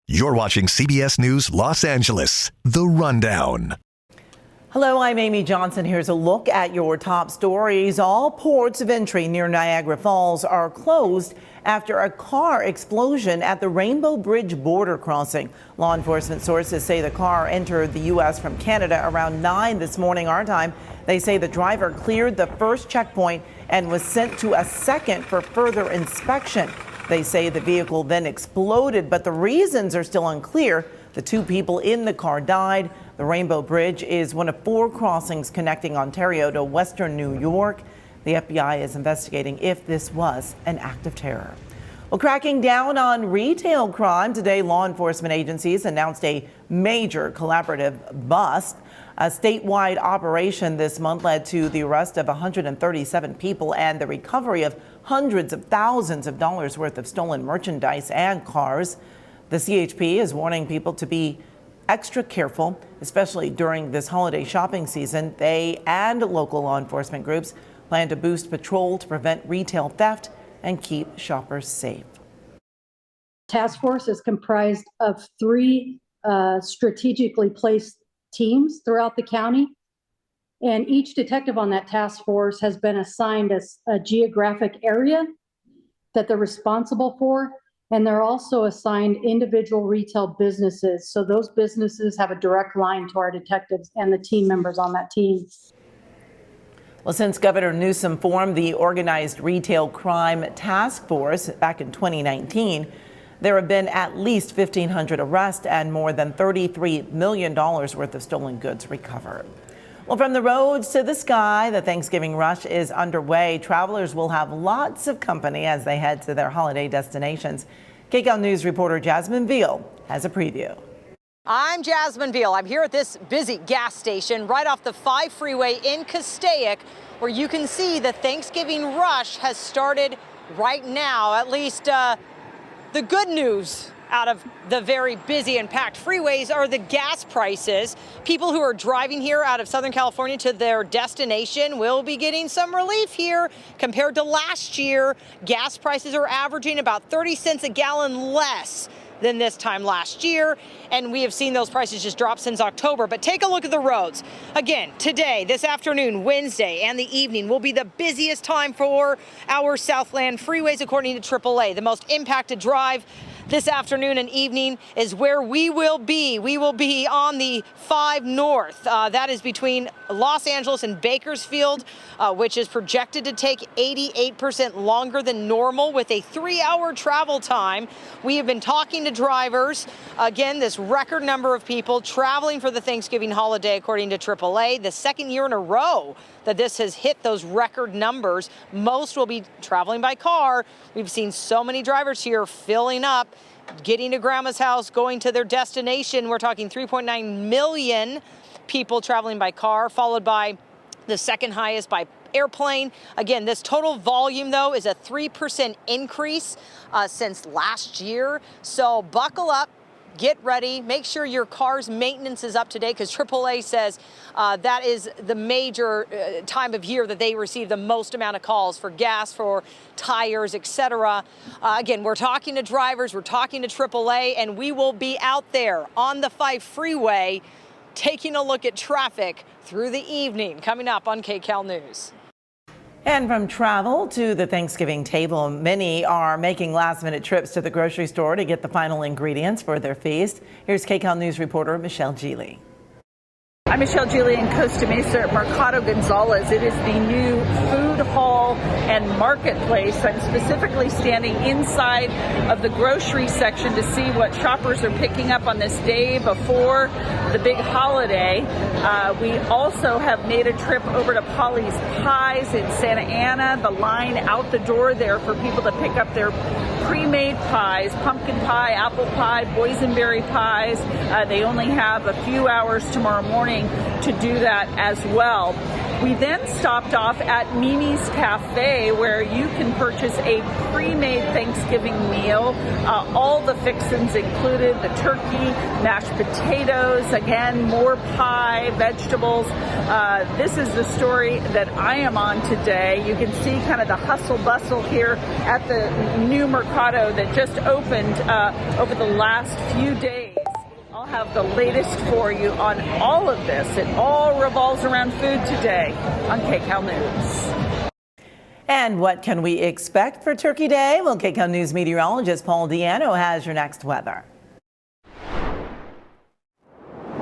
You're watching CBS News Los Angeles, The Rundown. Hello, I'm Amy Johnson. Here's a look at your top stories. All ports of entry near Niagara Falls are closed after a car explosion at the Rainbow Bridge border crossing. Law enforcement sources say the car entered the U.S. from Canada around 9 this morning our time. They say the driver cleared the first checkpoint and was sent to a second for further inspection. They say the vehicle then exploded, but the reasons are still unclear. The 2 people in the car died. The Rainbow Bridge is one of 4 crossings connecting Ontario to western New York. The FBI is investigating if this was an act of terror. Well, cracking down on retail crime today, law enforcement agencies announced a major collaborative bust. A statewide operation this month led to the arrest of 137 people and the recovery of hundreds of thousands of dollars worth of stolen merchandise and cars. The CHP is warning people to be extra careful, especially during this holiday shopping season. They and local law enforcement groups plan to boost patrol to prevent retail theft and keep shoppers safe. Task force is comprised of 3 strategically placed teams throughout the county, and each detective on that task force has been assigned a geographic area that they're responsible for, and they're also assigned individual retail businesses, so those businesses have a direct line to our detectives and the team members on that team. Well, since Governor Newsom formed the Organized Retail Crime Task Force back in 2019, there have been at least 1,500 arrests and more than $33 million worth of stolen goods recovered. Well, from the roads to the sky, the Thanksgiving rush is underway. Travelers will have lots of company as they head to their holiday destinations. KCAL News reporter Jasmine Veal has a preview. I'm Jasmine Veal. I'm here at this busy gas station right off the 5 freeway in Castaic, where you can see the Thanksgiving rush has started right now. At least the good news out of the very busy and packed freeways are the gas prices. People who are driving here out of Southern California to their destination will be getting some relief here compared to last year. Gas prices are averaging about 30 cents a gallon less than this time last year, and we have seen those prices just drop since October. But take a look at the roads. Again, today, this afternoon, Wednesday, and the evening will be the busiest time for our Southland freeways, according to AAA. The most impacted drive this afternoon and evening is where we will be. We will be on the 5 North. That is between Los Angeles and Bakersfield, which is projected to take 88% longer than normal with a 3-hour travel time. We have been talking to drivers. Again, this record number of people traveling for the Thanksgiving holiday, according to AAA, the second year in a row that this has hit those record numbers. Most will be traveling by car. We've seen so many drivers here filling up, getting to grandma's house, going to their destination. We're talking 3.9 million people traveling by car, followed by the second highest by airplane. Again, this total volume, though, is a 3% increase since last year. So buckle up. Get ready. Make sure your car's maintenance is up to date, because AAA says that is the major time of year that they receive the most amount of calls for gas, for tires, etc. Again, we're talking to drivers, we're talking to AAA, and we will be out there on the 5 freeway taking a look at traffic through the evening. Coming up on KCAL News. And from travel to the Thanksgiving table, many are making last-minute trips to the grocery store to get the final ingredients for their feast. Here's KCAL News reporter Michelle Geely. I'm Michelle Geely in Costa Mesa at Mercado Gonzalez. It is the new food hall and marketplace. I'm specifically standing inside of the grocery section to see what shoppers are picking up on this day before the big holiday. We also have made a trip over to Polly's Pies in Santa Ana. The line out the door there for people to pick up their pre-made pies, pumpkin pie, apple pie, boysenberry pies. They only have a few hours tomorrow morning planning to do that as well. We then stopped off at Mimi's Cafe, where you can purchase a pre-made Thanksgiving meal. All the fixins included, the turkey, mashed potatoes, again, more pie, vegetables. This is the story that I am on today. You can see kind of the hustle bustle here at the new Mercado that just opened over the last few days. I'll have the latest for you on all of this. It all revolves around food today on KCAL News. And what can we expect for Turkey Day? Well, KCAL News meteorologist Paul Diano has your next weather.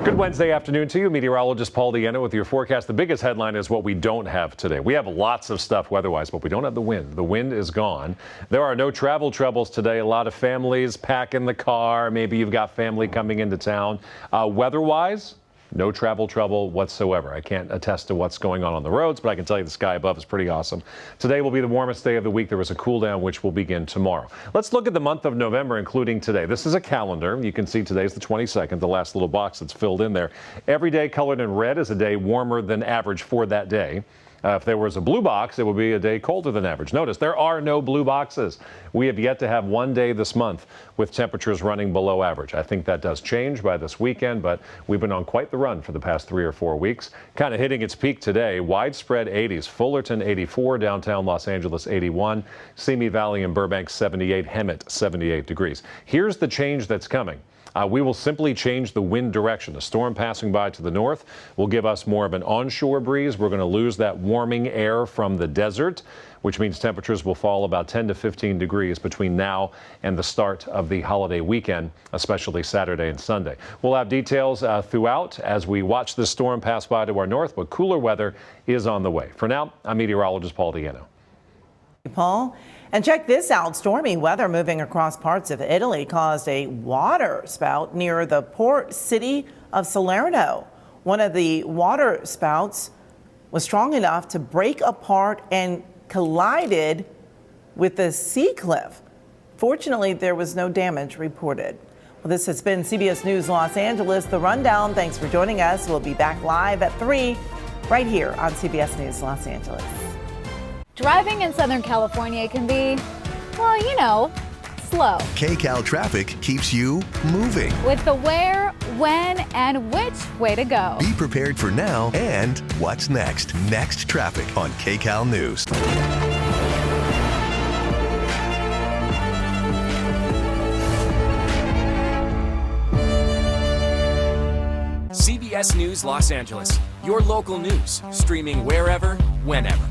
Good Wednesday afternoon to you. Meteorologist Paul Diano with your forecast. The biggest headline is what we don't have today. We have lots of stuff weather-wise, but we don't have the wind. The wind is gone. There are no travel troubles today. A lot of families packing the car. Maybe you've got family coming into town. Weather-wise, no travel trouble whatsoever. I can't attest to what's going on the roads, but I can tell you the sky above is pretty awesome. Today will be the warmest day of the week. There is a cool down, which will begin tomorrow. Let's look at the month of November, including today. This is a calendar. You can see today's the 22nd, the last little box that's filled in there. Every day colored in red is a day warmer than average for that day. If there was a blue box, it would be a day colder than average. Notice there are no blue boxes. We have yet to have one day this month with temperatures running below average. I think that does change by this weekend, but we've been on quite the run for the past 3 or 4 weeks. Kind of hitting its peak today. Widespread 80s. Fullerton 84, downtown Los Angeles 81, Simi Valley and Burbank 78, Hemet 78 degrees. Here's the change that's coming. We will simply change the wind direction. A storm passing by to the north will give us more of an onshore breeze. We're going to lose that warming air from the desert, which means temperatures will fall about 10 to 15 degrees between now and the start of the holiday weekend, especially Saturday and Sunday. We'll have details throughout as we watch this storm pass by to our north, but cooler weather is on the way. For now, I'm meteorologist Paul Diano. Paul. And check this out. Stormy weather moving across parts of Italy caused a water spout near the port city of Salerno. One of the water spouts was strong enough to break apart and collided with the sea cliff. Fortunately, there was no damage reported. Well, this has been CBS News Los Angeles, The Rundown. Thanks for joining us. We'll be back live at 3 right here on CBS News Los Angeles. Driving in Southern California can be, well, you know, slow. KCAL traffic keeps you moving. With the where, when, and which way to go. Be prepared for now and what's next. Next traffic on KCAL News. CBS News Los Angeles, your local news, streaming wherever, whenever.